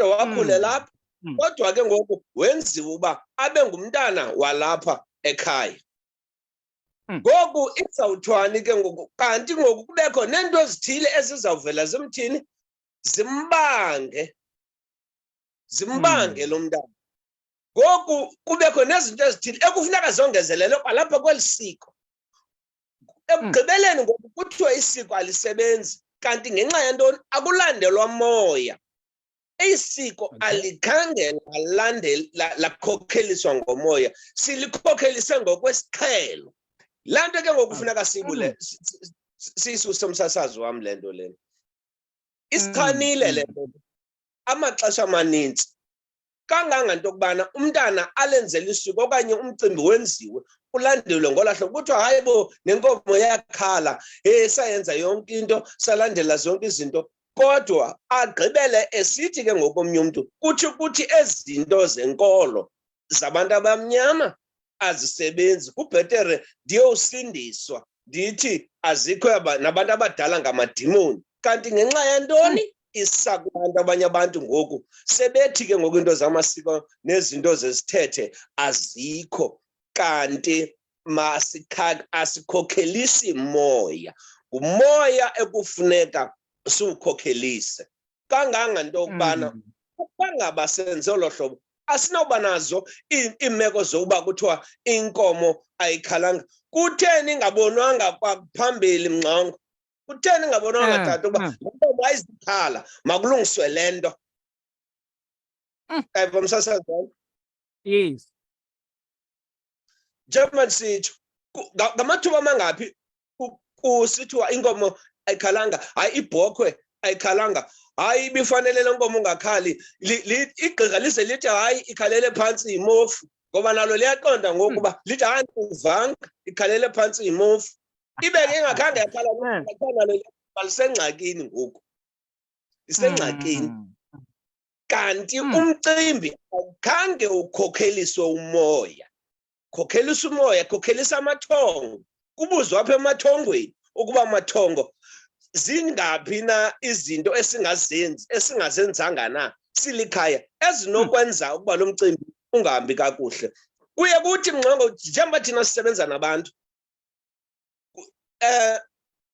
kodwa wakhulela lapha, kodwa ke ngoku wenziwa uba abe ngumntana walapha ekhaya. Ngoku izawuthwani ke ngoku, kanti ngoku kubekho neento ezithile ezizawuvela zimthini, zimbange lo mntana. Ngoku kubekho nezinto ezithile ekufuneka zongezelelwe kwalapha kweli siko. Ekugqibeleni ngoku kuthiwa isiko alisebenzi, kanti ngenxa yentoni? Akulandelwa moya. Isiko alikhange lakhokheliswa ngomoya, silikhokhelise ngokwesiqhelo. Laa nto ke ngoku funeka siyibule siyisuse umsasazi wam le nto lena. Isichanile le nto amaxesha amanintsi, kangangento yokubana umntana alenzele isiko okanye umcimbi wenziwe ulandelwe ngolaa hlobo. Kuthiwa hayi bo, nenkomo yakhala, sayenza yonke into, salandela zonke izinto. Kodwa agqibele esithi ke ngokomnye umntu, kuthi ezinto zenkolo zabantu abamnyama azisebenzi, kubhetere ndiyosindiswa ndithi azikho nabantu abadala ngamadimoni. Kanti ngenxa yantoni? Isakubantu abanye abantu ngoku sebethi ke ngoku into zamasiko nezinto zezithethe azikho, kanti asikhokhelisi moya. Ngumoya ekufuneka siwukhokhelise. Kangangento yokubana ukubangaba senze olo hlobo asinoba nazo iimeko zokuba kuthiwa inkomo ayikhalanga. Kutheni ingabonwanga kwaphambili mngxongo? Kutheni ingabonwanga tata ukuba inkomo ayizikhala, makulungiswe le nto? Evo msasazi wam? Yes. Njengoba ndisitsho, ngamathuba amangaphi kusithiwa inkomo ayikhalanga, hayi ibhokhwe ayikhalanga, hayi ibifanele le nkomo ungakhali, igqirha lize lithi hayi ikhalele phantsi yimofu, ngoba nalo liyaqonda ngokuba lithi hayi uvanga ikhalele phantsi yimofu. Ibe ke ingakhange yakhala nalo lisengxakini ngoku, lisengxakini. Kanti umcimbi awukhange ukhokheliswe umoya. Khokhelisa umoya, khokhelisa amathongo. Kubuzwa apha emathongweni ukuba amathongo zingaphi na izinto esingazenzanga na silikhaya ezinokwenza ukuba lo mcimbi ungahambi kakuhle. Kuye kuthi mngxongo, njengoba thina sisebenza nabantu,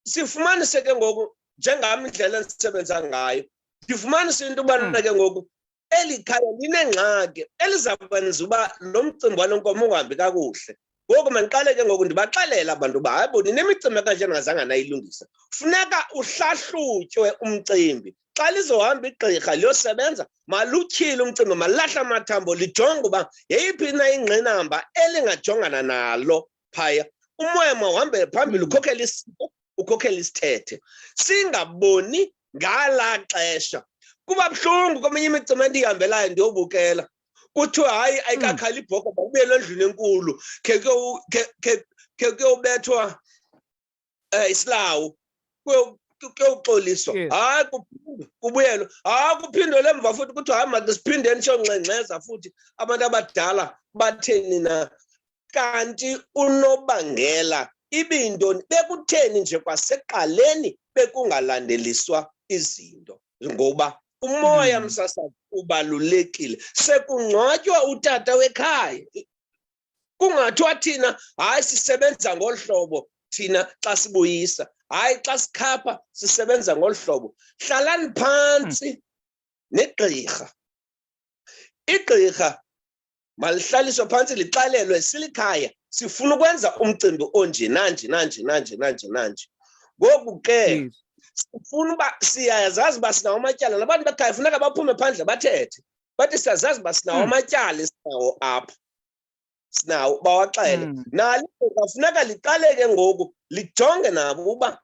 sifumanise ke ngoku njengam indlela endisebenza ngayo, ndifumanise into yobana ke ngoku eli khaya linengxaki eliza kwenza uba lo mcimbi walo nkomo ungahambi kakuhle. Ngoku mandiqale ke ngoku ndibaxelela abantu uba hayi bo, ninemicimbi ekanje ningazange nayilungisa. Funeka uhlahlutywe umcimbi. Xa lizohamba igqirha liyosebenza, malutyhile umcimbi, malahla amathambo, lijonge uba yeyiphi na ingqinamba elingajongana nalo phaya. Umoya mawuhambele phambili, ukhokhele isiko, ukhokhele isithethe. Singaboni ngalaa xesha. Kuba buhlungu kweminye imicimbi endiyihambelayo ndiyobukela. Kuthiwa hayi ayikakhali ibhokhwe, makubuyelwe endlwini enkulu, khe kuyobethwa isilawu, kuyoxoliswa. Hayi kubuyelwe, hayi kuphindwe emva futhi kuthiwa hayi makisiphindeni siyongxengxeza futhi abantu abadala batheni na. Kanti unobangela ibiyintoni? Bekutheni nje kwaseqaleni bekungalandeliswa izinto? Ngoba umoya msasazi ubalulekile. Sekungcwatywa utata wekhaya. Kungathiwa thina hayi sisebenza ngolu hlobo thina xa sibuyisa, hayi xa sikhapha sisebenza ngolu hlobo. Hlalani phantsi negqirha. Igqirha malihlaliswe phantsi lixelelwe silikhaya sifuna ukwenza umcimbi onje nanje nanje nanje nanje nanje. Ngoku ke sifuna uba siyazazi uba sinawo amatyala, nabantu bekhaya funeka baphume phandle bathethe. Bathi siyazazi uba sinawo amatyala esinawo apha, sinawo, bawaxele. Nalo funeka liqale ke ngoku lijonge nabo uba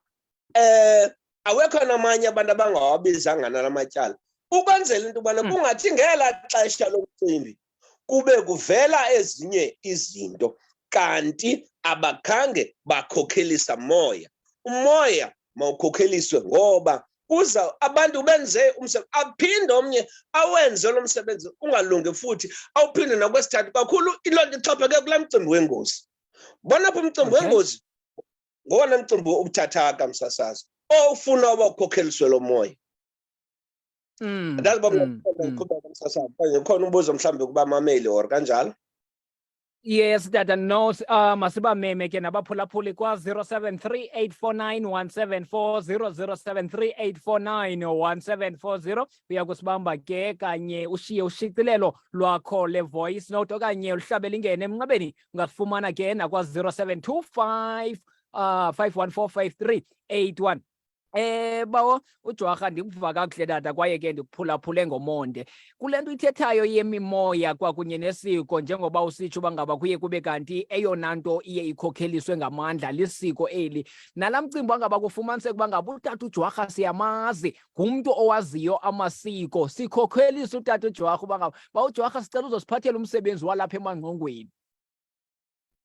awekho namanye abantu abangawabizanga nala matyala, ukwenzela into yobana kungathi ngelaa xesha lomcimbi kube kuvela ezinye izinto, kanti abakhange bakhokhelisa moya. Umoya mawukhokheliswe ngoba kuza abantu benze umsebenzi, aphinde omnye awenze lo msebenzi ungalungi futhi awuphinde nakwesithathu. Kakhulu loo nto ixhaphake kulaa mcimbi wengozi. Bona apho umcimbi wengozi ngowona mcimbi ubuthathaka msasazi ofuna uba ukhokheliswe lo moya. Ndazi bomqhubeka umsasazwe kanye khona umbuzo mhlambe kuba mameli or kanjalo. Yes, Dada, no, masiba meme ke nabaphulaphuli kwa 0738491740 00738491740 uyakusibamba ke kanye ushiye ushicilelo lwakho le voice note okanye uhlabele ingene emnqabeni ungasifumana ke nakwa 0725 5145381. Bawo uJwarha ndikuva kakuhle Dada kwaye ke ndikuphulaphule ngomonde kule nto ithethayo yemimoya kwakunye nesiko njengoba usitsho uba ngaba kuye kube kanti eyona nto iye ikhokheliswe ngamandla lisiko eli nala mcimbi wangaba kufumaniseka uba ngaba utata uJwarha siyamazi ngumntu owaziyo amasiko sikhokhelisa utata uJwarha uba ngaba uJwarha sicela uzosiphathela umsebenzi walapha emangqongweni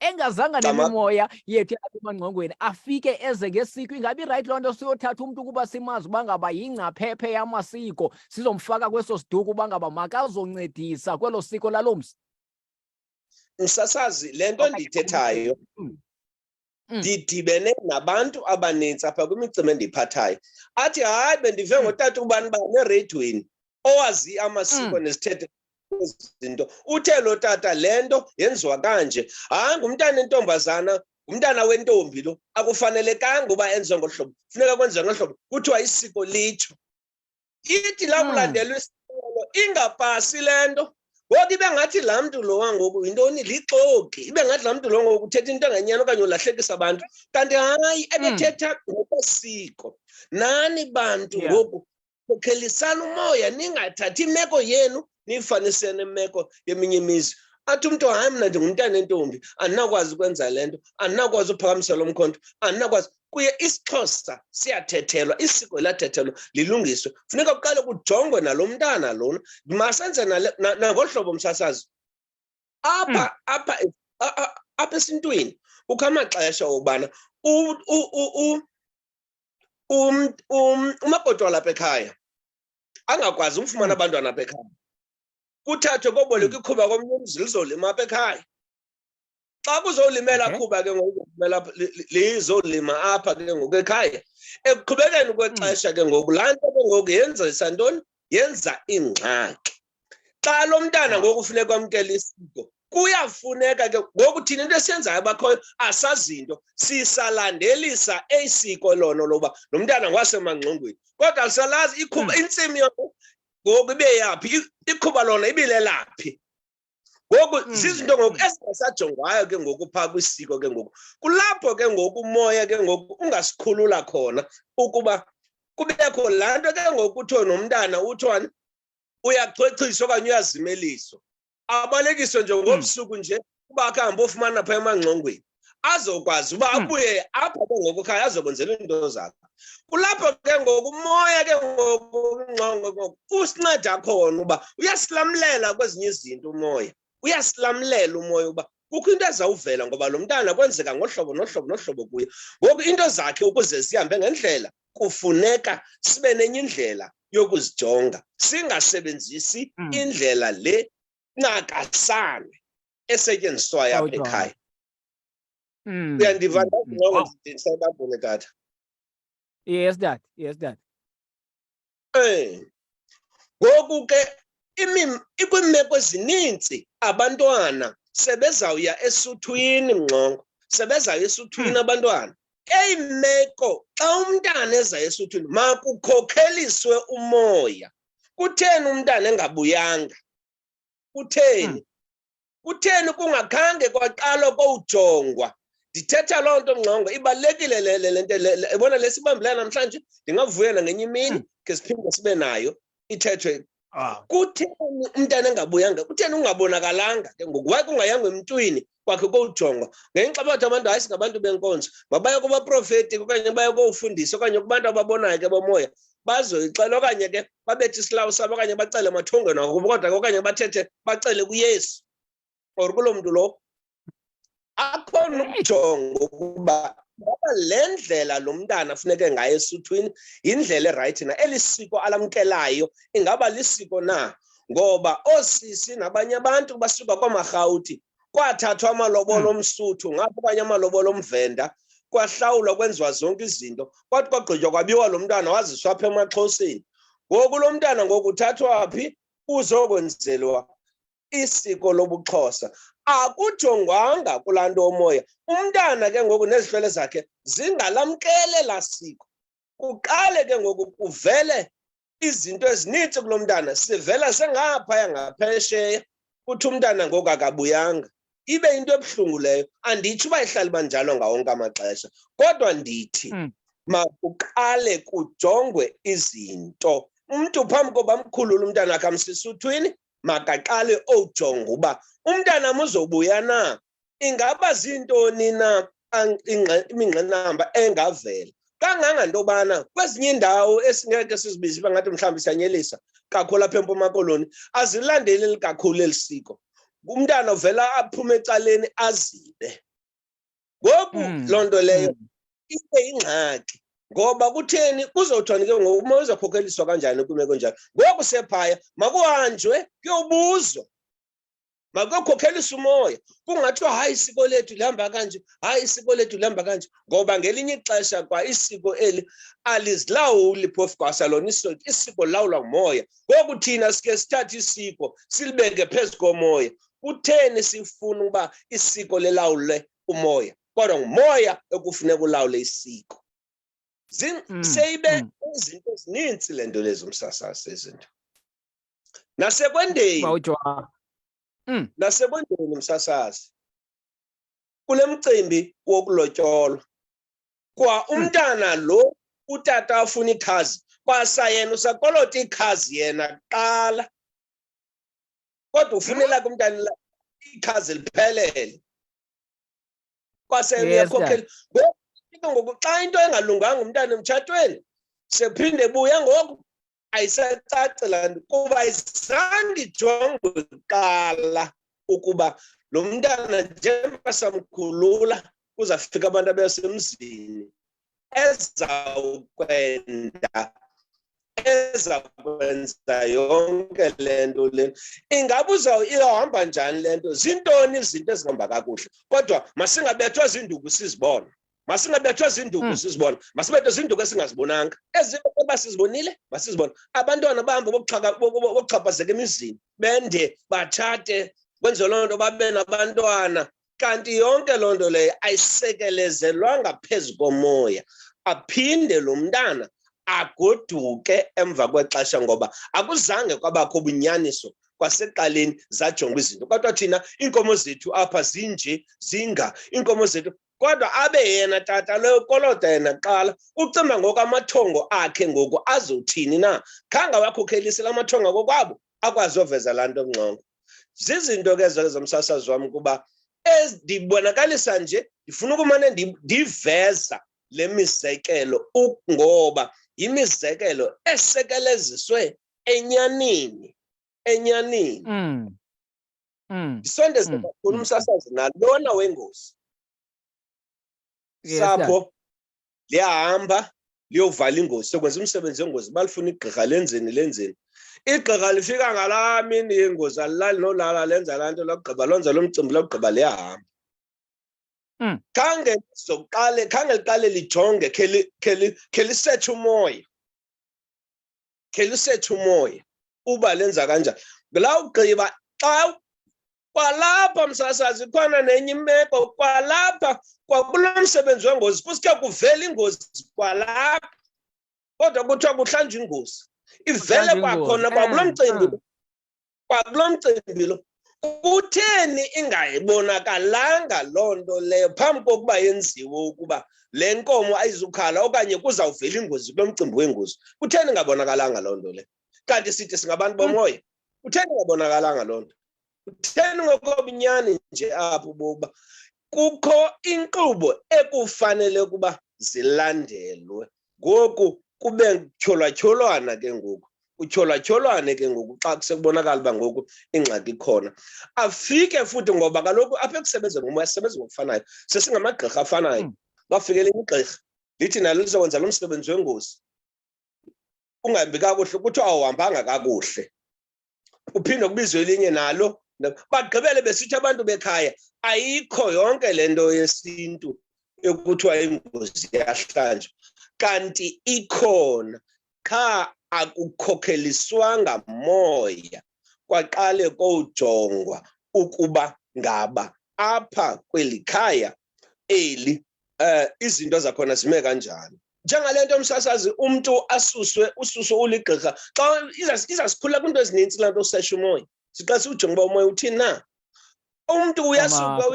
engazanga nemimoya yethu apha emangqongweni afike eze ngesiko ingabi right loo nto siyothatha umntu ukuba simazi uba ngaba yingcaphephe yamasiko sizomfaka kweso siduku uba ngaba makazoncedisa kwelo siko lalo mzi. Msasazi le nto ndiyithethayo ndidibene nabantu abaninzi apha kwimicimbi endiyiphathayo athi hayi bendive ngotata ubani bani eredweni owazi amasiko nezithethe izinto uthe lo tata lento yenziwa kanje hayi ngumntana entombazana umntana wentombi lo akufanelekanga uba enziwe ngohlobo funeka kwenziwe ngohlobo kuthiwa isiko litsho ithi lakulandelwa isikolo ingapasi lento ngoku ibe ngathi laa mntu lo wangoku yintoni lixoki ibe ngathi laa mntu lo ngoku uthetha into engenyani okanye ulahlekisa abantu kanti hayi ebethetha ngokwesiko nani bantu ngoku khokhelisana umoya ningathathi imeko yenu niyifanise nemeko yeminye imizi athi umntu hayi mna ndingumntana entombi andinakwazi ukwenza le nto andinakwazi uphakamisela umkhonto andinakwazi kuye isiXhosa siyathethelwa isiko lathethelwa lilungiswe funeka kuqale kujongwe nalo mntana lona masenze nangohlobo msasazi apha esintwini kukho amaxesha okubana umakoti walapha ekhaya angakwazi umfumana abantwana apha ekhaya kuthathwe koboleka ikhuba komnye umzi lizolima apha ekhaya xa kuzolimela khuba ke ngoku lizolima apha ke ngoku ekhaya ekuqhubekeni kwexesha ke ngoku laa nto ke ngoku yenzisa ntoni yenza ingxaki xa lo mntana ngoku funeka amkele isiko kuyafuneka ke ngoku thina into esiyenzayo abakhoyo asazinto sisalandelisa esiko lona loba lo mntana ngwasemangxongweni kodwa lisalazi ikhuba intsimi yona ngoku ibe yaphi ikhuba lona ibilelaphi ngoku zizinto ngoku esingasajongwayo ke ngoku phaa kwisiko ke ngoku kulapho ke ngoku umoya ke ngoku ungasikhulula khona ukuba kubekho laa nto ke ngoku kuthiwe nomntana uthwani uyachwechiswa okanye uyazimeliswa abalekiswe nje ngobusuku nje uba akahambe ofumana phaa emangxongweni azokwazi uba abuye apha ke ngoku khaya azokwenzela iinto zakhe kulapho ke ngoku umoya ke ngoku usinceda khona uba uyasilamlela kwezinye izinto umoya uyasilamlela umoya uba kukho into ezawuvela ngoba lo mntana kwenzeka ngohlobo nohlobo nohlobo kuye ngoku into zakhe ukuze zihambe ngendlela kufuneka sibe nenye indlela yokuzijonga singasebenzisi indlela le ncakasane esetyenziswayo apha ekhaya uyandiva ndisayibambile tata. Yes dad ngoku ke ikwiimeko ezininzi abantwana sebezawuya esuthwini mnxongo sebezawuya esuthwini abantwana eyimeko xa umntana eza esuthwini makukhokheliswe umoya kutheni umntana engabuyanga kutheni kungakhange kwaqalwa kowujongwa ndithetha loo nto mnxongo ibalulekile le nto ebona lesibambileyo namhlanje ndingavuyela ngenye imini ke siphinde sibe nayo ithethwe kutheni umntana engabuyanga kutheni ungabonakalanga ke ngoku waye kungayanga emntwini kwakhe kowujongwa ngenxa bathi abantu hayi singabantu benkonzo mabaye kubaprofeti okanye baye kowufundisa okanye kubantu ababonayo ke bomoya bazoyixela okanye ke babethe isilawu sabo okanye bacele emathongweni wabo kodwa okanye bathethe bacele kuyesu or kuloo mntu lo akhona ukujonga ukuba le ndlela lo mntana funeke ngayo esuthwini yindlela erayithi na eli siko alamkelayo ingaba lisiko na ngoba oosisi nabanye abantu basuka kwamarhawuti kwathathwa amalobolo omsuthu ngapho okanye amalobolo omvenda kwahlawulwa kwenziwa zonke izinto kwathi kwagqitywa kwabiwa lo mntwana waziswa apha emaXhoseni Ngoku lo mntana ngoku uthathwa phi uzokwenzelwa isiko lobuXhosa. Akujongwanga kulaa nto umoya. Umntana ke ngoku nezihlwele zakhe zingalamkele laa siko. Kuqale ke ngoku kuvele izinto ezininzi kulo mntana, sivela sengaphaya ngaphesheya, kuthi umntana ngoku akabuyanga. Ibe into ebuhlungu leyo. Anditsho uba ihlala iba njalo ngawonke amaxesha, kodwa ndithi makuqale kujongwe izinto. Umntu phambi koba amkhulule umntana wakhe amsisuthwini, makaqale ojonga uba umntana uzobuya na. Ingaba zintoni na imingxenamba engavela. Kangangento yobana kwezinye iindawo esingeke sizibize bangathi mhlawumbi siyanyelisa kakhulu apha eMpuma Koloni, azilandeleli kakhulu eli siko. Umntana uvela aphume ecaleni azibe. Ngoku loo nto leyo ibe yingxaki, ngoba kutheni kuzothiwani ke ngoku uma uzokhokheliswa kanjani kwimeko njalo. Ngoku sephaya makuhanjwe kuyobuzwa, makuyokhokhelisa umoya. Kungathiwa hayi isiko lethu lihamba kanje, hayi isiko lethu lihamba kanje, ngoba ngelinye ixesha kwa isiko eli alizilawuli phofu kwasalona isiko lilawulwa ngumoya. Ngoku thina sike sithathe isiko silibeke phezu komoya. Kutheni sifuna uba isiko lilawule umoya, kodwa ngumoya ekufuneka ulawule isiko? Seyibe izinto ezininzi le nto lezi umsasasa izinto. Nasekwendeni nasekwendeni umsasazi kule mcimbi wokulotyolwa, kwa umntana lo utata afuna ikhazi, kwasayena usakolota ikhazi yena kuqala, kodwa ufunela kumntana ikhazi liphelele. Kwasayena uyakhokhela. Ngoku xa into engalunganga umntana emtshatweni sephinde buya ngoku, ayisacaci laa nto kuba ayizange ijongwe kuqala ukuba lo mntana njengoba samkhulula kuzafika abantu abasemzini ezakwenza yonke le nto lena. Ingaba ihamba njani le nto? Zintoni izinto ezihamba kakuhle? Kodwa masingabethwa zinduku sizibona. Masingabethwa zinduku sizibona. Masibethwe zinduku esingazibonanga. Ezinto eba sizibonile masizibona. Abantwana bahamba bokuxhaphazeka emizini, bende batshate, kwenze loo nto babe nabantwana. Kanti yonke loo nto leyo ayisekelezelwanga phezu komoya. Aphinde lo mntana agoduke emva kwexesha, ngoba akuzange kwabakho ubunyaniso kwaseqaleni zajongwa izinto. Kodwa thina iinkomo zethu apha zinje zinga iinkomo zethu, kodwa abe yena tata leyo kolota yena kuqala. Ucimba ngoku amathongo akhe ngoku azothini na? Khange awakhokhelisile amathongo kokwabo akwazi oveza laa nto ngcongo. Zizinto ke ezo zomsasazi wam kuba ndibonakalisa nje ndifuna ukumane ndiveza le mizekelo ngoba yimizekelo esekeleziswe enyanini. Ndisondeze kakhulu umsasazi nalona wengozi. Sapho liyahamba liyovala ingozi, sokwenza umsebenzi wengozi, balifuna igqirha lenzeni. Igqirha lifika ngalaa mini yengozi, alilali nolala, lenza laa nto lokugqiba, lonza lo mcimbi lokugqiba, liyahamba. Khange liqale lijonge, khe lisetshe umoya, uba lenza kanjani. Ngilawugqiba xa kwalapha msasazi khona nenye imeko kwalapha kwakulo msebenzi wengozi kusike kuvela ingozi kwalapha, kodwa kuthiwa kuhlanjwa ingozi ivele kwakhona kwakulo mcimbi lo. Kutheni ingayibonakalanga loo nto leyo phambi kokuba yenziwe ukuba le nkomo ayizukhala okanye kuzawuvela ingozi kulo mcimbi wengozi? Kutheni ingabonakalanga loo nto leyo? Kanti sithi singabantu bomoya. Kutheni ingabonakalanga loo nto? Kutheni ngokobunyani nje apho boba kukho inkqubo ekufanele ukuba zilandelwe? Ngoku kube tyholwatyholwana ke ngoku. Utyholwatyholwane ke ngoku xa kusekubonakala uba ngoku ingxaki ikhona. Afike futhi ngoba kaloku apha ekusebenzeni ngomoya sisebenza ngokufanayo. Sesingamagqirha afanayo. Bafike elinye igqirha lithi nalo lizokwenza lo msebenzi wengozi. Ungahambi kakuhle, kuthiwa awuhambanga kakuhle. Uphinde kubizwe elinye nalo. Bagqibele besithi abantu bekhaya ayikho yonke le nto yesintu ekuthiwa ingozi yahlanjwa. Kanti ikhona. Qha akukhokheliswanga moya, kwaqale kojongwa ukuba ngaba apha kweli khaya eli izinto zakhona zime kanjani. Njengale nto msasazi umuntu ususwe uligqirha xa izasikhulula kwinto ezininzi laa nto usesha umoya. Sixa siwujonga uba umoya uthini na. Umuntu uyasuka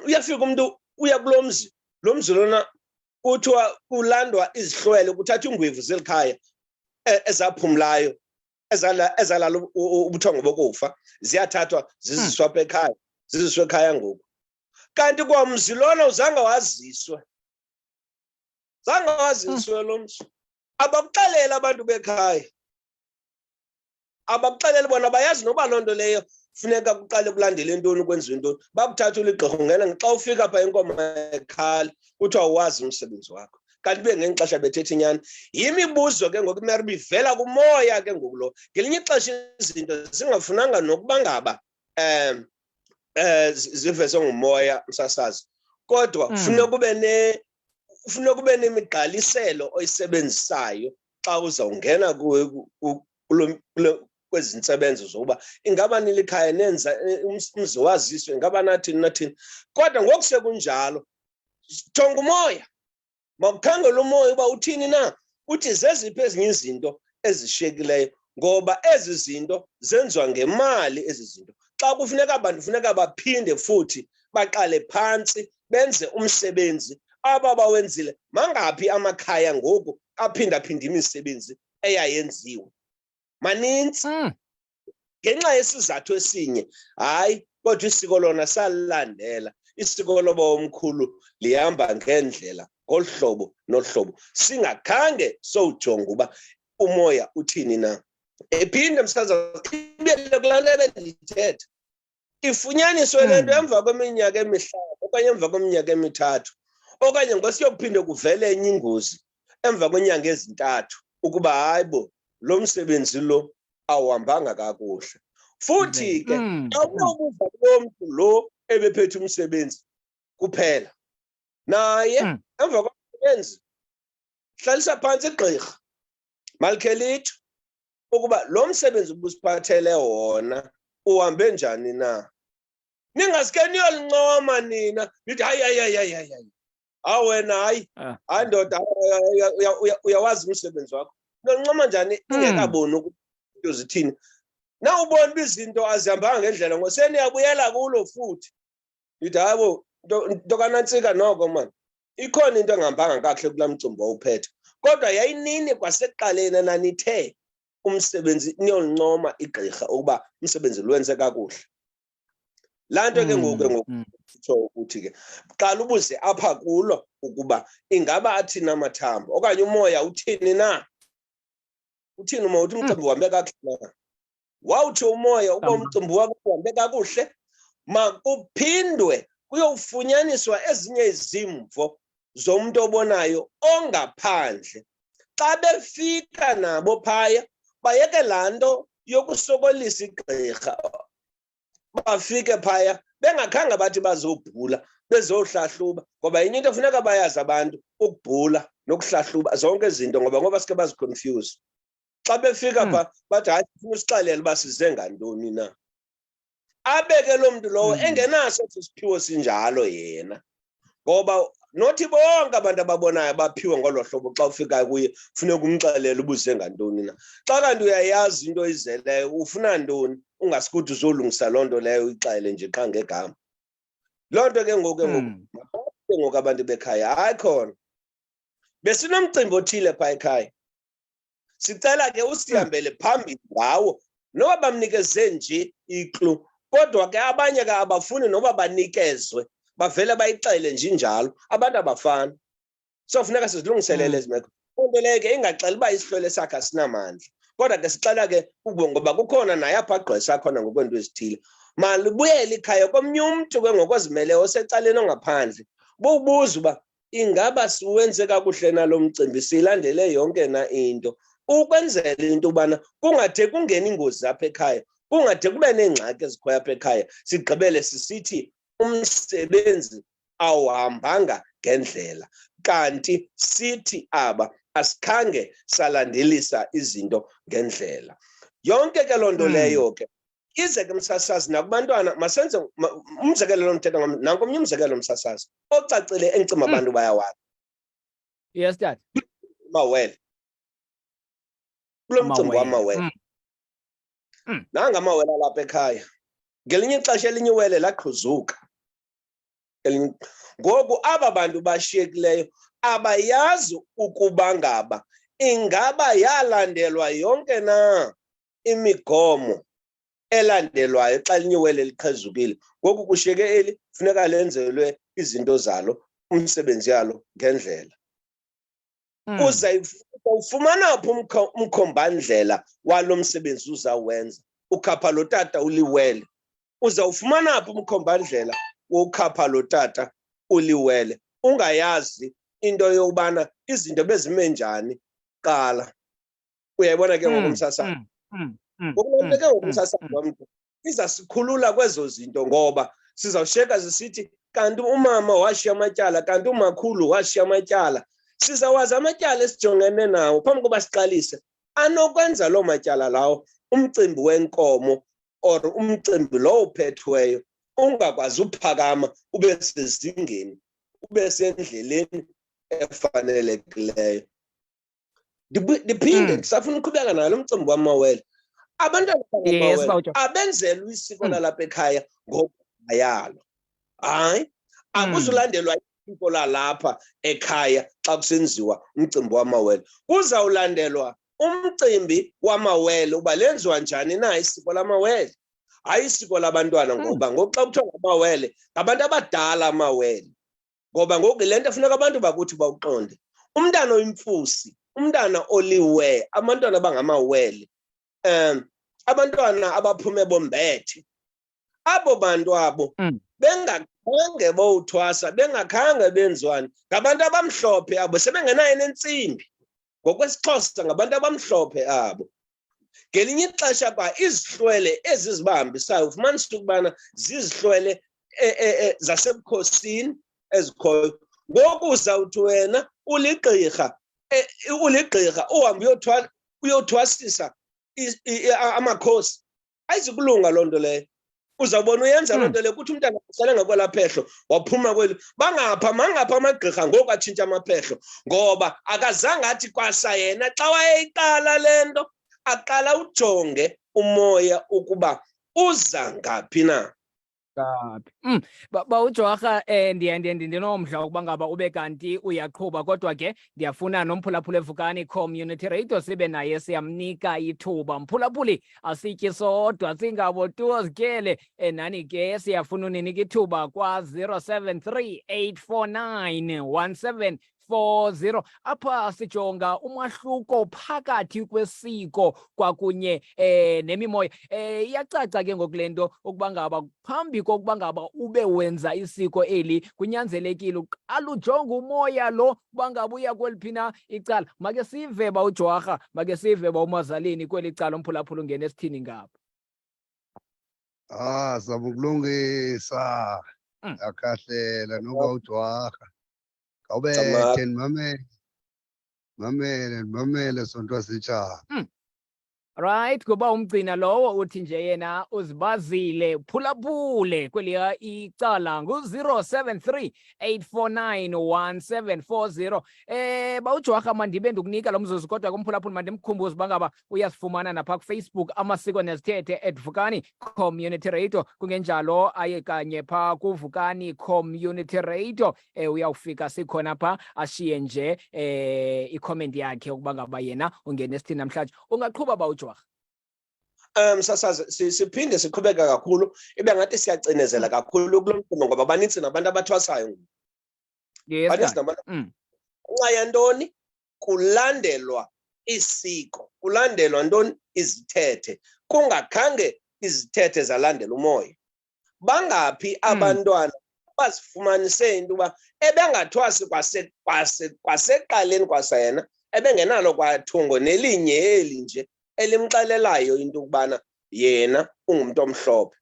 uyafika umuntu uya kulo mzi, lo mzi lona kuthiwa kulandwa izihlwele, kuthatha iingwevu zeli khaya ezaphumlayo ezalala ubuthongo bokufa, ziyathathwa ziziswa apha ekhaya, ziziswe ekhaya ngoku. Kanti kwamzi lona uzange waziswe. Zange waziswe lo mzi. Abakuxelela abantu bekhaya. Abakuxelela bona bayazi noba loo nto leyo funeka kuqale kulandele intoni ukwenziwa intoni. Bakuthatha uligqirha ungena xa ufika apha inkomo ekhala kuthiwa awazi umsebenzi wakho. Kanti bengenye ixesha bethetha inyani. Yimibuzo ke ngoku imele ivela kumoya ke ngoku lo. Ngelinye ixesha izinto zingafunanga nokuba ngaba ziveze ngumoya msasazi. Kodwa funeka ube nemigqaliselo oyisebenzisayo xa uzawungena kwezi ntsebenzo zokuba ingaba nilikhaya nenza umzi waziswe, ingaba nathini. Kodwa ngoku sekunjalo, jonga umoya. Makukhangela umoya uba uthini na. Uthi zeziphi ezinye izinto ezishiyekileyo, ngoba ezi zinto zenziwa ngemali ezi zinto. Xa kufuneka abantu funeka baphinde futhi baqale phantsi benze umsebenzi aba bawenzile. Mangaphi amakhaya ngoku aphinda imisebenzi eyayenziwe? Manintsi. Ngenxa yesizathu esinye, hayi, kodwa isiko lona salilandela. Isiko loba omkhulu lihamba ngendlela ngolhlobo nohlobo, singakhange sowujonga uba umoya uthini na. Ephinde msazazi ibele kulalela ndithetha. Ifunyaniswe le nto emva kweminyaka emihlanu okanye emva kweminyaka emithathu, okanye ngosiyokuphinde kuvele enye ingozi emva kwenyanga ezintathu ukuba hayi bo, lo msebenzi lo awuhambanga kakuhle. Futhi ke awunobuva kulo mntu lo ebephethe umsebenzi kuphela. Naye emva komsebenzi hlalisa phantsi igqirha, malikhe lithi ukuba lo msebenzi ubusiphathele wona uhambe njani na. Ningasike niyolincoma nina nithi hayi wena hayi ndoda uyawazi umsebenzi wakho. Nolincoma njani ingekaboni ukuthi into zithini. Na ubona uba izinto azihambanga ngendlela ngoseniyabuyela kulo futhi. Nithi hayibo nto kanantsika noko mani, ikhona into engahambanga kakuhle kulaa mcimbi wawuphethe. Kodwa yayinini kwasekuqaleni nanithe umsebenzi niyolincoma igqirha ukuba umsebenzi lwenze kakuhle. Laa nto ke ngoku kutsho ukuthi ke qala ubuze apha kulo ukuba ingaba athini amathambo okanye umoya uthini na. Uthini umoya, uthi umcimbi uhambe kakuhle na. Wawuthi umoya uba umcimbi wakho uhambe kakuhle, makuphindwe kuyofunyaniswa ezinye izimvo zomuntu obonayo ongaphandle. Xa befika nabo phaya bayeke laa nto yokusokolisa igqirha, bafike phaya bengakhange bathi bazobhula bezohlahluba, ngoba yinye into funeka bayazi abantu, ukubhula nokuhlahluba zonke izinto, ngoba sike baziconfuse. Xa befika pha bathi hayi funa usixelele uba size ngantoni na. Abeke lo mntu lowo engenaso isiphiwo sinjalo yena, ngoba nothi bonke abantu ababonayo baphiwe ngolo hlobo. Xa ufika kuye funeka umxelele ubuze ngantoni na. Xa kanti uyayazi into izeleyo ufuna ntoni, ungasikuthi uzolungisa loo nto leyo uyixele nje qha ngegama. Loo nto ke ngoku abantu bekhaya, hayi khona besinomcimbi othile phaa ekhaya, sicela ke usihambele phambili ngawo, noba bamnikeze nje iklu. Kodwa ke abanye ke abafuni noba banikezwe, bavele bayixele nje njalo. Abantu abafana, so funeka sizilungiselele ezi meko. Into leyo ke ingaxela uba isihlwele sakhe asinamandla, kodwa ke sixela ke ngoba kukhona naye apha agqwesa khona ngokweento ezithile. Malibuyele ikhaya komnye umntu ke ngokozimeleyo osecaleni ongaphandle, bubuza uba ingaba siwenze kakuhle nalo mcimbi, siyilandele yonke na into, ukwenzela into ubana kungade kungena ingozi apha ekhaya, kungade kube neengxaki ezikhoyo apha ekhaya, sigqibele sisithi umsebenzi awuhambanga ngendlela. kanti sithi aba asikhange salandelisa izinto ngendlela. Yonke ke loo nto leyo ke ize ke msasazi nakubantwana masenze umzekelo lo mthetho nanko omnye umzekelo msasazi ocacile encima abantu bayawazi. Yes, Dad. Amawele. Kulo mcimbi wamawele. Nanga amawele alapha ekhaya. Ngelinye ixesha elinye iwele laqhuzuka. Ngoku aba bantu bashiyekileyo abayazi ukuba ngaba ingaba yalandelwa yonke na imigomo elandelwayo xa elinye iwele liqhezukile. Ngoku kushiyeke eli funeka lenzelwe izinto zalo umsebenzi yalo ngendlela. Uzawufumana phi umkhombandlela walo msebenzi uzawenza? Ukhapha lo tata uliwele. Uzawufumana phi umkhombandlela wokhapha lo tata uliwele ungayazi into yobana izinto bezime njani qala? Uyayibona ke ngokumsasana. Ngokubaluleke ngokumsasana wamntu izasikhulula kwezo zinto ngoba sizawusheka zisithi kanti umama washiya amatyala, kanti umakhulu washiya amatyala. Sizawazi amatyala esijongene nawo phambi koba siqalise anokwenza loo matyala lawo umcimbi wenkomo or umcimbi lowo uphethweyo ungakwazi uphakama ube sezingeni ube sendleleni efanelekileyo. Ndiphinde ndisafuna uqhubeka nalo umcimbi wamawele. Abantwana bamawele abenzelwe isiko lalapha ekhaya ngokuyalo. Hayi, akuzulandelwa isiko lalapha ekhaya xa kusenziwa umcimbi wamawele. Kuzawulandelwa umcimbi wamawele uba lenziwa njani na isiko lamawele. Hayi isiko labantwana ngoba ngoku xa kuthiwa ngamawele ngabantu abadala amawele. Ngoba ngoku le nto funeka abantu bakuthi bawuqonde. Umntana oyimfusi, umntana oliwe, abantwana abangamawele, abantwana abaphume bombethe, abo bantu abo bengakhange bowuthwasa, bengakhange benziwani, ngabantu abamhlophe abo, sebengenayo nentsimbi. NgokwesiXhosa ngabantu abamhlophe abo. Ngelinye ixesha kwa izihlwele ezizibahambisayo ufumanisa ukubana zizihlwele zasebukhosini ezikhoyo. Ngoku uzawuthi wena uligqirha uhambe uyothwasisa amakhosi. Ayizukulunga loo nto leyo. Uzawubona uyenza loo nto leyo kuthi umntana usale ngakwela phehlo waphuma kweli. Mangapha amagqirha ngoku atshintsha amaphehlo ngoba akazange athi kwasa yena xa wayeyiqala le nto aqala ujonge umoya ukuba uza ngaphi na. Ujwarha ndinomdla ukuba ngaba ube kanti uyaqhuba kodwa ke ndiyafuna nomphulaphuli evukani community radio sibe naye siyamnika ithuba. Mphulaphuli asityi sodwa singabo tu zityele nani ke siyafuna uninika ithuba kwa 0738491740 apha sijonga umahluko phakathi kwesiko kwakunye nemimoya. Iyacaca ke ngoku le nto ukuba ngaba phambi kokuba ngaba ube wenza isiko eli kunyanzelekile uqala ujonge umoya lo uba ngaba uya kweliphi na icala. Make sive ujwarha, make sive umazalini kweli cala umphulaphula ungene esithini ngapha. Sabukulungisa akahlela noba ujwarha kawubethe ndimamele sonto sitshaba. Right, kuba umgcina lowo uthi nje yena uzibazile phulaphule kweliya icala ngu-0738491740. Ujwarha mandibe ndikunika lo mzuzu kodwa kumphulaphuli mandimkhumbuze uba ngaba uyasifumana napha kuFacebook amasiko nezithethe @Vukani Community Radio. Kungenjalo aye kanye pha kuVukani Community Radio. Uyawufika sikhona pha ashiye nje i-comment yakhe ukuba ngaba yena ungene esithini namhlanje. Ungaqhuba ujwarha. Sasazi siphinde siqhubeka kakhulu ibe ngathi siyacinezela kakhulu kulo mcimbi ngoba banintsi nabantu abathwasayo. Yes. Nxa yantoni? Kulandelwa isiko, kulandelwa ntoni? Izithethe. Kungakhange izithethe zalandela umoya. Bangaphi abantwana bazifumanise into uba ebengathwasi kwaseqaleni kwasayena ebengenalo kwathungo nelinye eli nje elimxelelayo into ukubana yena ungumuntu omhlophe.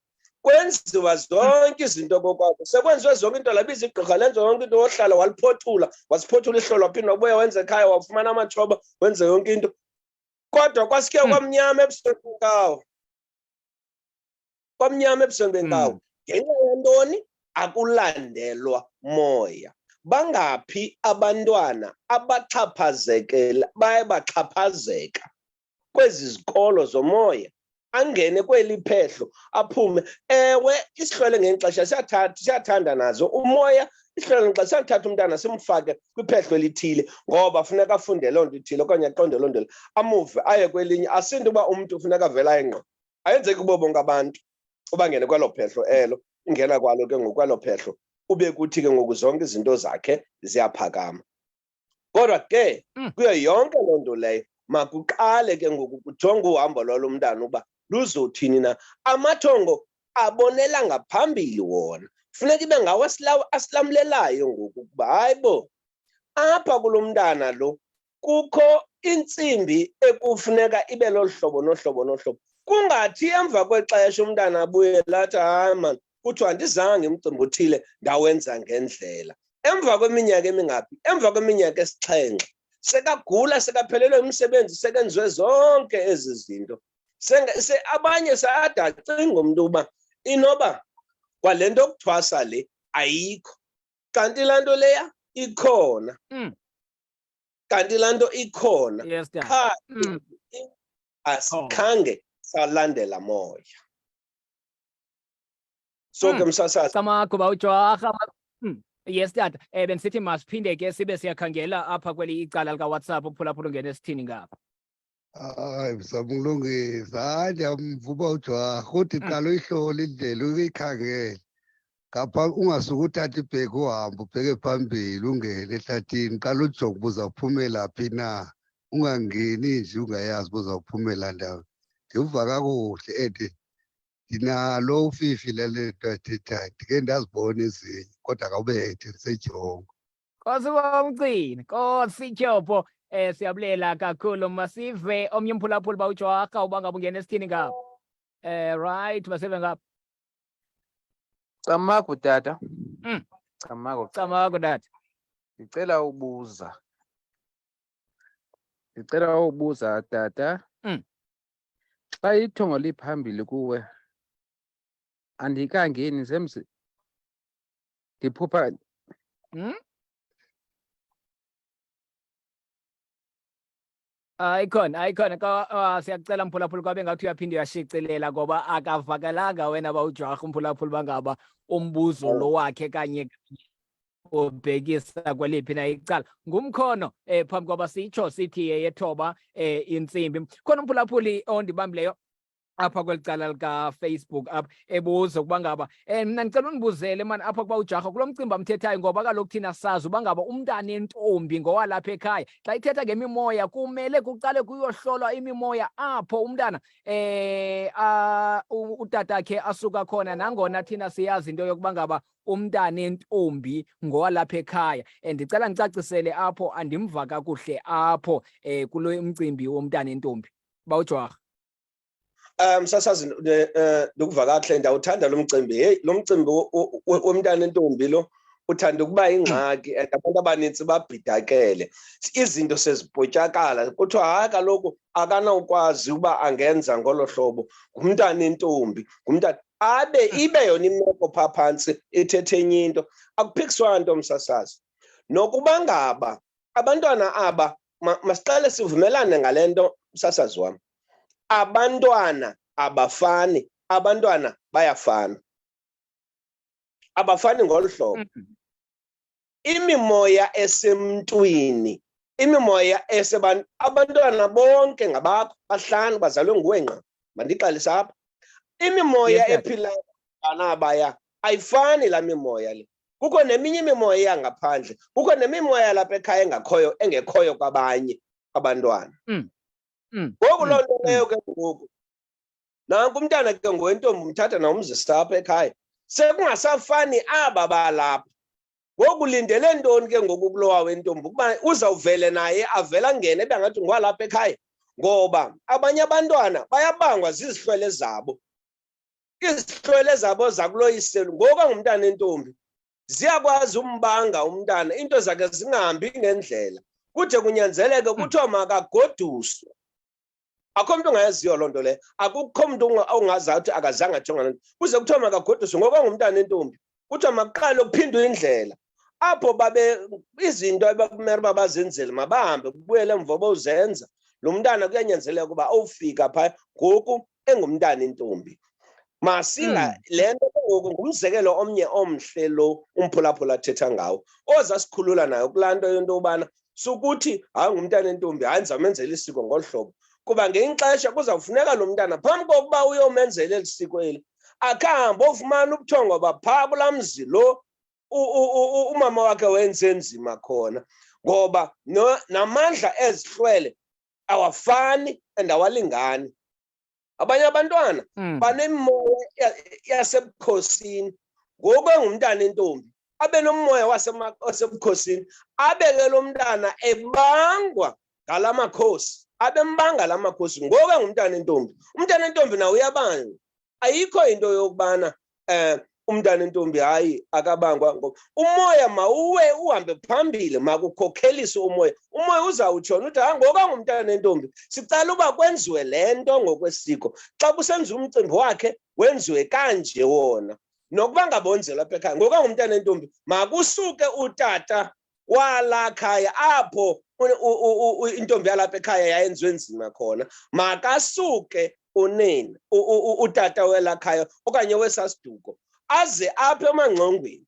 kwenziwa zonke izinto kokwakho sekwenziwe zonke into labiza igqirha lenze yonke into wohlala waliphothula wasiphothula ihlolo waphinda wabuya wenze ekhaya wafumana amathoba wenze yonke into kodwa kwasike kwamnyama ebusweni benkawu ngenxa yantoni akulandelwa moya bangaphi abantwana abaxhaphazekela baye baxhaphazeka kwezi zikolo zomoya angene kweli phehlo aphume ewe isihlole ngexesha siyathanda nazo umoya isihlole ngexesha siyathatha umntana simfake kwiphehlo elithile ngoba funeka afunde loo nto ithile okanye aqonde loo nto amuve aye kwelinye asinto uba umntu funeka avela engqo ayenzeki kubo bonke abantu ubangene kwelo phehlo elo ungena kwalo ke ngokwelo phehlo ube kuthi ke ngoku zonke izinto zakhe ziyaphakama kodwa ke kuyo yonke loo nto leyo makuqale ke ngoku kujonge uhambo lwalo mntana uba luzothini na amathongo abonela ngaphambili wona funeka ibe ngawo asilamlelayo ngoku ukuba hayi bo apha kulo mntana lo kukho intsimbi ekufuneka ibe lolu hlobo nohlobo kungathi emva kwexesha umntana abuye lathi hayi man kuthiwa andizange umcimbi uthile ndawenza ngendlela emva kweminyaka emingaphi emva kweminyaka 7 sekagula sekaphelelwe umsebenzi sekenziwe zonke ezi zinto abanye sayadacinga umuntu uba inoba kwale nto okuthwasa le ayikho kanti laa nto leya ikhona kanti laa nto ikhona qha asikhange salandela moya so ke msasazi Kamakho bawuJwarha yes tata benisithi masiphinde ke sibe siyakhangela apha kweli icala lika WhatsApp uphulaphula ungene esithini ngapha hayi msamlungisa hayi ndiyamvuba uJwarha uthi qala uyihlole indlela uyikhangele ngapha ungasuke uthatha ibheki uhambe ubheke phambili ungene ehlathini qala ujonge uba uzawuphumela phi na ungangeni nje ungayazi uba uzawuphumela ndawo ndiwuva kakuhle and ndinalo ufifi lale nto athethayo ndike ndazibona ezinye kodwa kawubethe ndisejongo Nkosi womgcini Nkosi Tyhopho siyabulela kakhulu masive omnye umphulaphuli bawuJwarha uba ngaba ungena esithini ngapha right masive ngapha Camako tata camako tata ndicela ubuza tata xa ithongo liphambili kuwe andikangeni ndiphupha ayikhona siyakucela mphulaphuli kwabe ngathi uyaphinde uyashicilela ngoba akavakalanga wena bawuJwarha umphulaphuli bangaba umbuzo lo wakhe kanye ubhekisa kweliphi na icala ngumkhono phambi kwaba sitsho sithi yethoba intsimbi khona umphulaphuli ondibambileyo apha kwelicala lika Facebook apha ebuza ukuba ngaba mina ndicela undibuzele mani apha kuba uJwarha kulo mcimbi amthethayo ngoba kaloku thina sazi uba ngaba umntana entombi ngowalapha ekhaya xa ithetha ngemimoya kumele kuqale kuyohlolwa imimoya apho umntana utatakhe asuka khona nangona thina siyazi into yokuba ngaba umntana entombi ngowalapha ekhaya ndicela ndicacisele apho andimva kakuhle apho kulo mcimbi womntana entombi bawuJwarha msasazi ndikuva kakuhle ndawuthanda lo mcimbi hey lo mcimbi womntana entombi lo uthanda ukuba ingxaki abantu abaninzi babhidakele izinto sezipotyakala kuthiwa hayi kaloku akanawukwazi uba angenza ngolo hlobo ngumntana entombi ngumntana ibe yona imeko phaa phantsi ethethe enye into akuphikiswa nto msasazi nokuba ngaba abantwana aba masiqale sivumelane ngale nto msasazi wam abantwana abafani abantwana bayafana abafani ngolu hlobo imimoya esemntwini imimoya abantwana bonke ngabakho bahlanu bazalwe nguwe ngqa mandiqalise apha imimoya ephilayo abaya ayifani la mimoya le kukho neminye imimoya yangaphandle kukho nemimoya lapha ekhaya engekhoyo kwabanye abantwana ngoku loo nto leyo ke ngoku nanku umntana ke ngowentombi umthatha nawumzisa apha ekhaya sekungasafani aba balapha ngoku lindele ntoni ke ngoku kulowa wentombi ukuba uzawuvele naye avela ngene ebengathi ngwalapha ekhaya ngoba abanye abantwana bayabangwa zizihlwele zabo izihlwele zabo zakuloyisela ngoku ngumntana entombi ziyakwazi umbanga umntana into zakhe zingahambi ngendlela kude kunyanzeleke kuthiwa makagoduswe. Akho umuntu ongayaziyo loo nto leyo, akukho umuntu ongazathi akazange ajongana kuze kuthiwa makagoduswe ngoku ngumntana entombi kuthiwa makuqale kuphindwe indlela apho babe izinto ebekumele uba bazenzele mabahambe kubuyele emva bowuzenza. Lo mntana kuyanyanzeleka ukuba awufika phaa ngoku engumntana entombi. Masinga le nto ngoku ngumzekelo omnye omhle lo umphulaphula athetha ngawo oza sikhulula nayo kulaa nto yento yobana sukuthi hayi ngumntana entombi hayi ndizawumenzela isiko ngolu hlobo kuba ngelinye ixesha kuzawufuneka lo mntana phambi kokuba uyomenzela eli siko eli akhambe ofumana ubuthongo baphaa kulaa mzi lo umama wakhe wenze nzima khona ngoba namandla ezihlwele awafani and awalingani. Abanye abantwana banemimoya yasebukhosini ngoku engumntana entombi abe nomoya wasebukhosini abeke lo mntana ebangwa ngala makhosi abembanga la makhosi ngoku engumntana entombi. Umntana entombi nawe uyabanga, ayikho into yokubana umntana entombi hayi akabangwa ngoba umoya mawuwe uhambe phambili makukhokhelise umoya. Umoya uzawutshona uthi hayi ngoku ngumntana entombi sicela uba kwenziwe le nto ngokwesiko, xa kusenziwa umcimbi wakhe wenziwe kanje wona nokuba ngabonzela apha ekhaya ngoku ngumntana entombi makusuke utata wala khaya apho intombi yalapha ekhaya yayenziwe nzima khona makasuke unina utata wela khaya okanye wesasiduko aze apha emangxongweni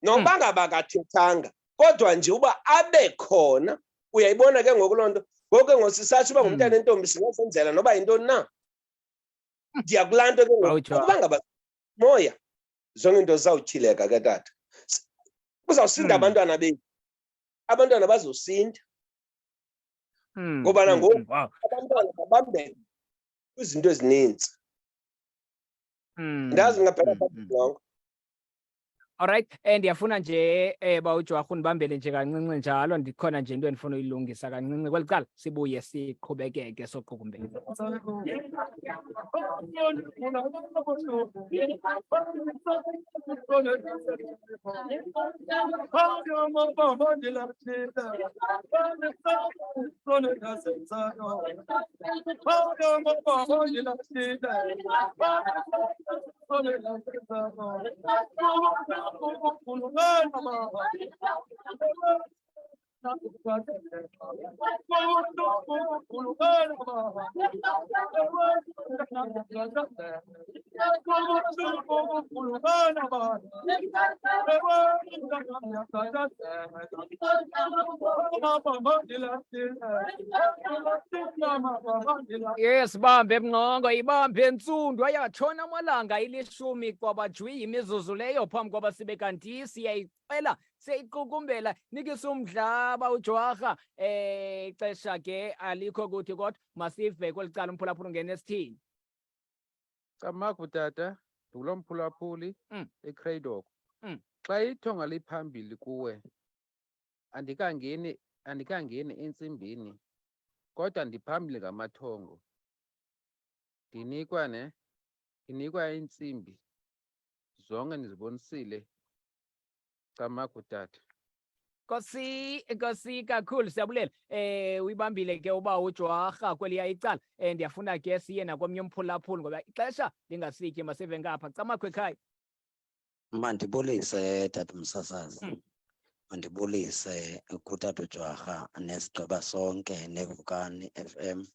nokuba ngaba kathethanga kodwa nje uba abe khona. Uyayibona ke ngoku loo nto ngoku ke ngosisatsho uba ngumntana entombi singazenzela noba yintoni na. Ndiyakulaa nto ke ngoku ukuba ngaba moya zonke into zizawutyhileka ke tata, kuzawusinda abantwana bethu, abantwana bazosinda ngoba nangoku abantwana babambeka kwizinto ezininzi. Ndazi ngaphela lonke. Alright, ndiyafuna nje bawuJwarha undibambele nje kancinci njalo ndikhona nje into endifuna uyilungisa kancinci kweli cala sibuye siqhubekeke soqukumbele. Yes, bambe mnqongo ibambe ntsundu ayatshona amalanga ilishumi kwabajuyi imizuzu leyo phambi kwaba sibe kanti siyayicela siyayiqukumbela nikisa umdlaba uJwarha. Ixesha ke alikho kuthi kodwa masive kweli cala umphulaphula ungena esithini. Camaku tata ngulo mphulaphuli eCraddock. Xa ithonga liphambili kuwe andikangeni entsimbini kodwa ndiphambili ngamathongo, ndinikwa intsimbi zonke ndizibonisile. Camaku tata. Nkosi kakhulu siyabulela. Uyibambile ke uba uJwarha kweliya icala. Ndiyafuna ke siye nakomnye umphulaphuli ngoba ixesha lingasityi masive ngapha. Camakho ekhaya. Mandibulise tata msasazi, mandibulise kutata uJwarha nesigqeba sonke neVukani FM.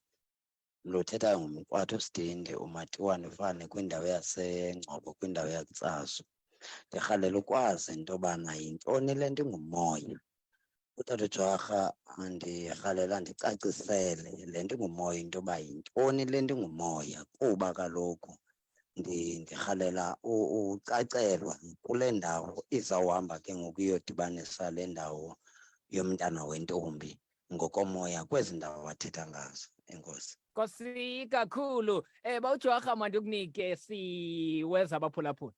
Luthetha ngumqwatho Sidinde uMatiwane Fane kwindawo yaseNgcobo kwindawo yakuTsazo. Ndirhalela ukwazi into yobana yintoni le nto ingumoya. Utata uJwarha ndirhalela ndicacisele le nto ingumoya into yoba yintoni le nto ingumoya kuba kaloku ndirhalela ucacelwa kule ndawo izawuhamba ke ngoku iyodibanisa le ndawo yomntana wentombi ngokomoya kwezi ndawo wathetha ngazo. Enkosi. Nkosi kakhulu. bawuJwarha mandikunike siweza abaphulaphuli.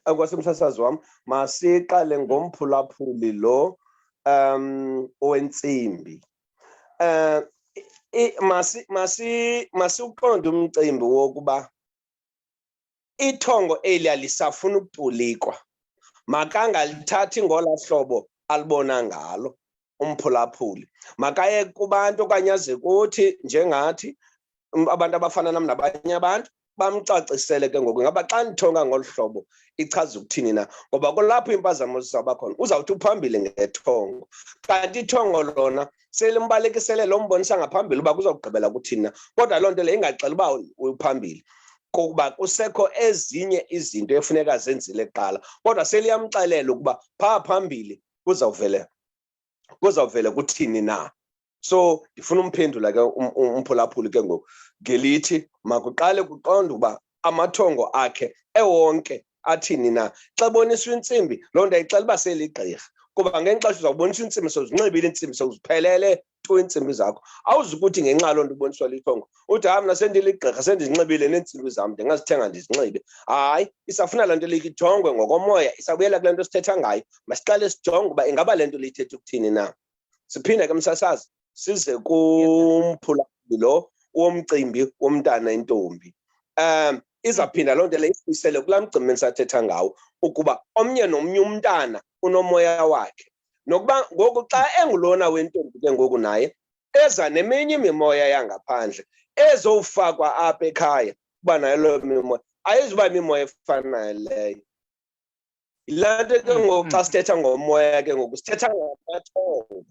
Enkosi msasazi wam, masiqale ngomphulaphuli lo owentsimbi. Masiuqonde umcimbi wokuba ithongo eli alisafuna ukutulikwa, makangalithathi ngola hlobo alibona ngalo umphulaphuli, makaye kubantu okanye aze kuthi njengathi abantu abafana nam nabanye abantu bamcacisele ke ngoku ngaba xa ndithonga ngolu hlobo ichaza ukuthini na, ngoba kulapho impazamo zizawuba khona. Uzawuthi uphambili ngethongo kanti ithongo lona selimbalekisele lombonisa ngaphambili uba kuzawugqibela kuthini na, kodwa loo nto leyo ingaxela uba uphambili kuba kusekho ezinye izinto efuneka zenzile kuqala, kodwa seliyamxelela ukuba phaa phambili kuzawuvele kuthini na. So ndifuna umphendula ke umphulaphuli ke ngoku ngelithi makuqale kuqonde uba amathongo akhe ewonke athini na. Xa boniswa intsimbi loo nto ayixela uba seligqirha, kuba ngexesha uzawuboniswa intsimbi sowuzinxibile iintsimbi sowuziphelele tu iintsimbi zakho. Awuzukuthi ngenxa loo nto uboniswa lithongo uthi hayi mna sendiligqirha sendizinxibile neentsimbi zam ndingazithenga ndizinxibe. Hayi, isafuna laa nto lijongwe ngokomoya, isabuyela kule nto sithetha ngayo. Masiqale sijonge uba ingaba le nto liyithetha ukuthini na. Siphinde ke msasazi size kumphulaphuli lo womcimbi womntana intombi. Izaphinda loo nto leyo ifisele kulaa mcimbi endisathetha ngawo ukuba omnye nomnye umntana unomoya wakhe, nokuba ngoku xa engulona wentombi ke ngoku naye eza neminye imimoya yangaphandle ezowufakwa apha ekhaya uba nayo loo mimoya ayizuba mimoya efanayo leyo. Yilaa nto ke ngoku xa sithetha ngomoya ke ngoku sithetha ngamathongo,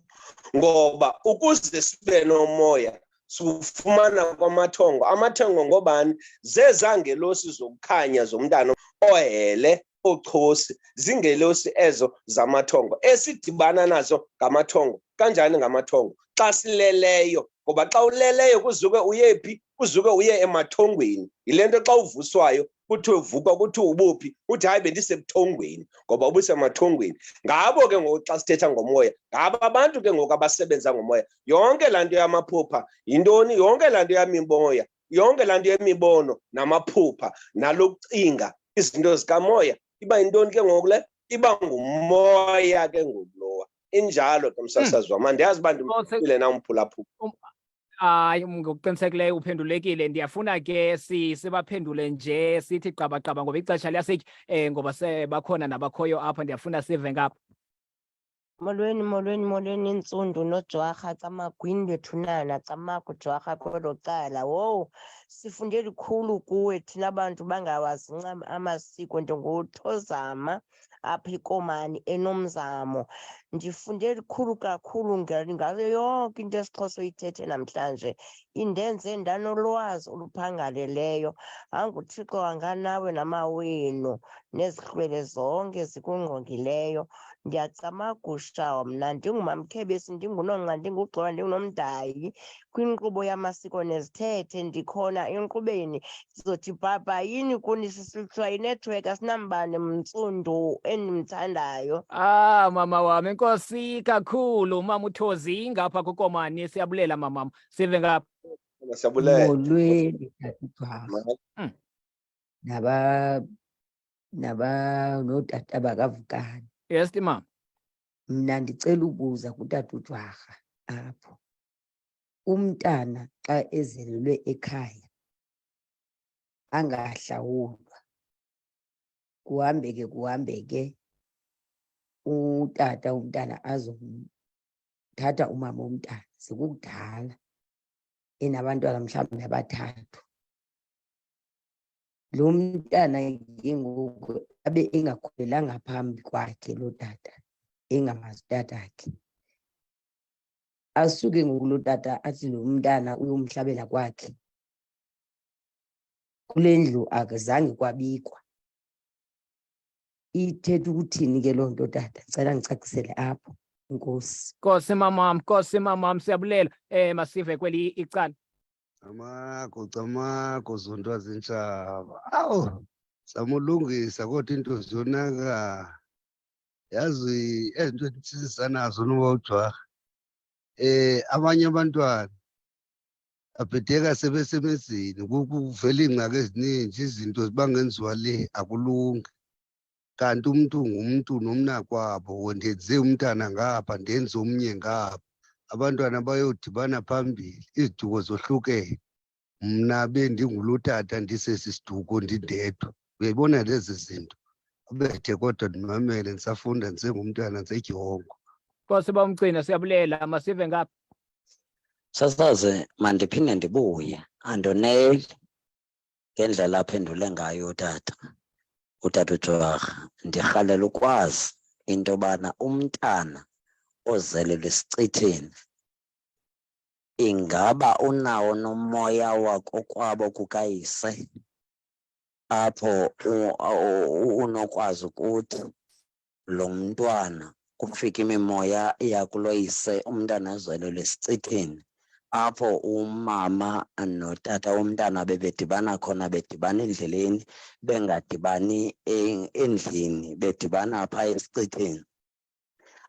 ngoba ukuze sibe nomoya siwufumana kwamathongo. Amathongo ngobani? Zezangelosi zokukhanya zomntana ohele ochosi, zingelosi ezo zamathongo esidibana nazo ngamathongo. Kanjani ngamathongo? Xa sileleyo, ngoba xa uleleyo kuzuke uye phi? Kuzuke uye emathongweni. Yile nto xa uvuswayo kuthiwe vuka, kuthiwe ubuphi, uthi hayi bendisebuthongweni, ngoba ubusemathongweni. Ngabo ke ngoku xa sithetha ngomoya, ngabo abantu ke ngoku abasebenza ngomoya. Yonke laa nto yamaphupha yintoni? Yonke laa nto yamimoya, yonke laa nto yemibono namaphupha nalokucinga izinto zikamoya iba yintoni ke ngoku le? Iba ngumoya ke ngoku lowa. Injalo ke msasazi wam, andiyazi uba ndimphile na umphulaphula. Hayi, ngokuqinisekileyo uphendulekile. Ndiyafuna ke sibaphendule nje sithi qabaqaba ngoba ixesha liyasitya, ngoba sebakhona nabakhoyo apha. Ndiyafuna sive ngapha. Molweni Ntsundu noJwarha camagwinde thunana camako Jwarha kwelo cala. Wowu, sifunde likhulu kuwe thina bantu bangawazi ncam amasiko. NdinguThozama apha iKomani eNomzamo. Ndifunde likhulu kakhulu ngalo yonke into esiXhosa oyithethe namhlanje. Indenze ndanolwazi oluphangaleleyo. AnguThixo anganawe namawenu nezihlwele zonke zikungqongileyo. Ndiyacamagusha mna ndingumamkhebisi, ndingunonqa, ndingugxoba, ndingunomdayi kwinkqubo yamasiko nezithethe. Ndikhona enkqubeni sizothi bhabha yini kuni sisilutshwa inethiwekhi asinambane Mntsundu endimthandayo. Mama wam, enkosi kakhulu. Mama uThozi ngapha kuKomani, siyabulela mamam. Sive ngapha. Siyabulela. Molweni tata uJwarha notata bakavukani. Yes mama. Mna ndicela ubuza kutata uJwarha apho. Umntana xa ezelelwe ekhaya angahlawulwa, kuhambeke utata umntana azomthatha umama womntana sekukudala enabantwana mhlawumbi abathathu. Lo mntana ke ngoku abe engakhulelanga phambi kwakhe lo tata, engamazi utatakhe. Asuke ngoku lo tata athi lo mntana uyomhlabela kwakhe. Kule ndlu akazange kwabikwa. Ithetha ukuthini ke loo nto tata? Ndicela ndicacisele apho. Enkosi. Nkosi mamam, siyabulela. Masive kweli icala. Camako zonto zintshaba. Awu, zamulungisa kodwa into ziyonaka. Yazi ezinto enditshisa nazo noba uJwarha. Abanye abantwana abhedeka sebesemezini, kuvela iingxaki ezininzi, izinto zibangenziwa le akulungi. Kanti umntu ngumntu nomnakwabo, wendenze umntana ngapha ndenze omnye ngapha. Abantwana bayodibana phambili, iziduko zohlukene. Mna bendingulotata ndisesi siduko ndindedwa uyayibona lezi zinto abethe kodwa ndimamele ndisafunda ndisengumntwana ngisejihongo. Nkosi bawumgcina siyabulela masive ngapha. Sasaze mandiphinde ndibuye andoneli ngendlela aphendule ngayo utata uJwarha. Ndirhalela ukwazi into yobana umntana ozelele esicithini ingaba unawo nomoya wakokwabo kukayise apho unokwazi ukuthi lo mntwana kufika imimoya yakuloyise umntana ozelele esicithini apho umama notata womntana bebedibana khona, bedibana endleleni bengadibani endlini, bedibana phaa esicithini.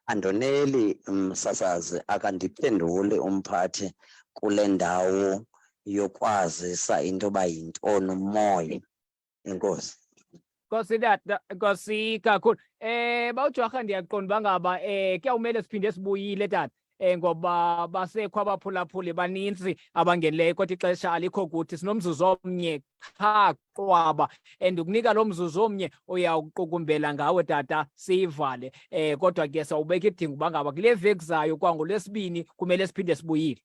Andoneli msasazi akandiphenduli umphathi kule ndawo yokwazisa into yoba yintoni umoya. Enkosi. Nkosi tata, nkosi kakhulu. BawuJwarha ndiyaqonda uba ngaba kuyawumele siphinde sibuyile tata. Ngoba basekho abaphulaphuli baninzi abangenileyo kodwa ixesha alikho kuthi, sinomzuzu omnye qha qwaba and ukunika lo mzuzu omnye uyawuqukumbela ngawe tata siyivale. Kodwa ke sawubeka idinga uba ngaba kule veki zayo kwangoLwesibini kumele siphinde sibuyile.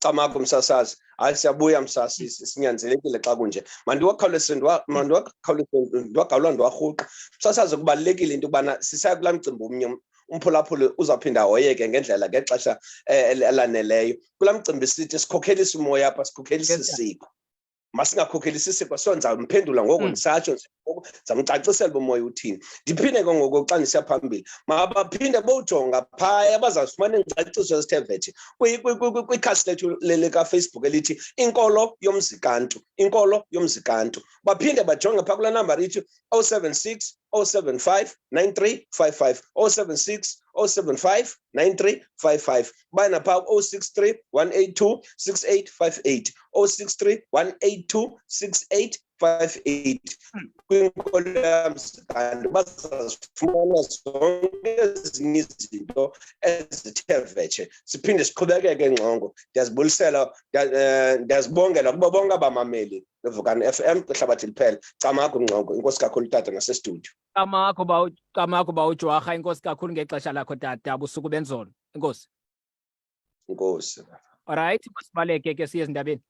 Camakho msasazi, hayi siyabuya msasisi, sinyanzelekile xa kunje. Ndiwagawula ndiwarhuqa. Msasazi kubalulekile into yobana sisaya kulaa mcimbi omnye umphulaphuli uzawuphinda hoyeke ngendlela ngexesha elaneleyo. Kulaa mcimbi sithi sikhokhelisa umoya apha, sikhokhelisa isiko. Masingakhokhelisa isiko, so ndizawumphendula ngoku ndisatsho ndizamcacisela uba umoya uthini. Ndiphinde ke ngoku xa ndisiya phambili mabaphinde bowujonga phaya abazawufumana iingcaciso ezithe vetshe kwikhasi lethu likaFacebook elithi inkolo yomzikantu, inkolo yomzikantu. Baphinde bajonge phaa kulaa namba ithi 076 075 9355 076 075 9355. Bana phaa 063 182 6858 063 182 6858. Kwinkolo yomzikantu bazazifumana zonke ezinye izinto ezithe vetshe. Siphinde siqhubekeke ngxongo. Ndiyazibongela kubo bonke abamameli beVukani FM kwihlabathi liphela. Camakho ngxongo, inkosi kakhulu tata nasestudio. Camakho BawuJwarha, inkosi kakhulu ngexesha lakho tata, busuku benzolo. Inkosi. Inkosi. Alright, masibaleke ke siye ezindabeni.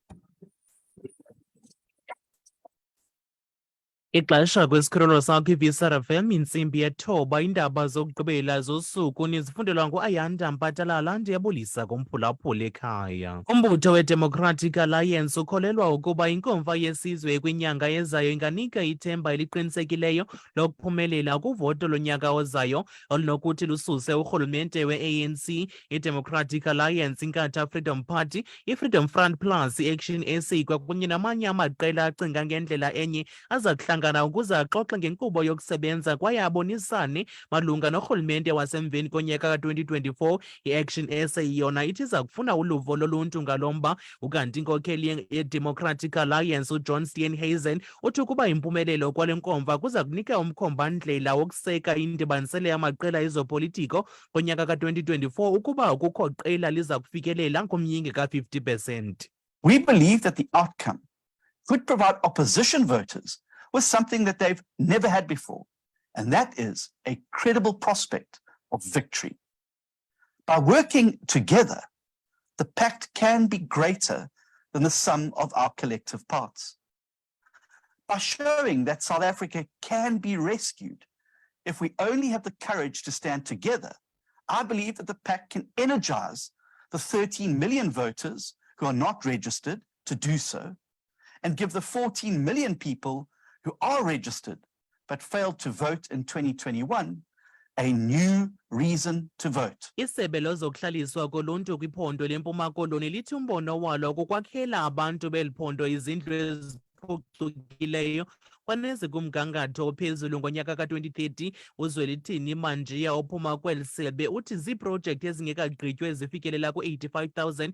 Ixesha kwisikhululo sakho iVisara FM intsimbi yethoba, iindaba zokugqibela zosuku nizifundelwa nguAyanda Mpatalala. Ndiyabulisa kumphulaphuli ekhaya. Umbutho weDemocratic Alliance ukholelwa ukuba inkomfa yesizwe kwinyanga ezayo inganika ithemba eliqinisekileyo lokuphumelela kuvoto lonyaka ozayo olunokuthi lususe urhulumente we-ANC, iDemocratic Alliance, iNkatha Freedom Party, iFreedom Front Plus, iAction SA kwakunye namanye amaqela acinga ngendlela enye aza kuhlangana ukuze axoxe ngenkqubo yokusebenza kwaye abonisane malunga norhulumente wasemveni konyaka ka-2024. I-Action SA yona ithi iza kufuna uluvo loluntu ngalo mba, ukanti inkokheli ye-Democratic Alliance uJohn Steenhuisen uthi ukuba impumelelo kwale nkomfa kuza kunika umkhomba-ndlela wokuseka indibanisele yamaqela ezopolitiko konyaka ka-2024 ukuba kukho qela liza kufikelela kumyinge ka-50%. We believe that the outcome could provide opposition voters with something that they've never had before, and that is a credible prospect of victory. By working together, the pact can be greater than the sum of our collective parts. By showing that South Africa can be rescued if we only have the courage to stand together, I believe that the pact can energize the 13 million voters who are not registered to do so, and give the 14 million people who are registered but failed to vote in 2021 a new reason to vote. Isebe lozokuhlaliswa koluntu kwiphondo leMpuma Koloni lithi umbono walo kukwakhela abantu beliphondo izindlu eziphucukileyo kwaneze kumgangatho ophezulu ngonyaka ka-2030. uZwelithini Manjiya ophuma kweli sebe uthi ziiprojekthi ezingekagqitywe zifikelela ku-85,000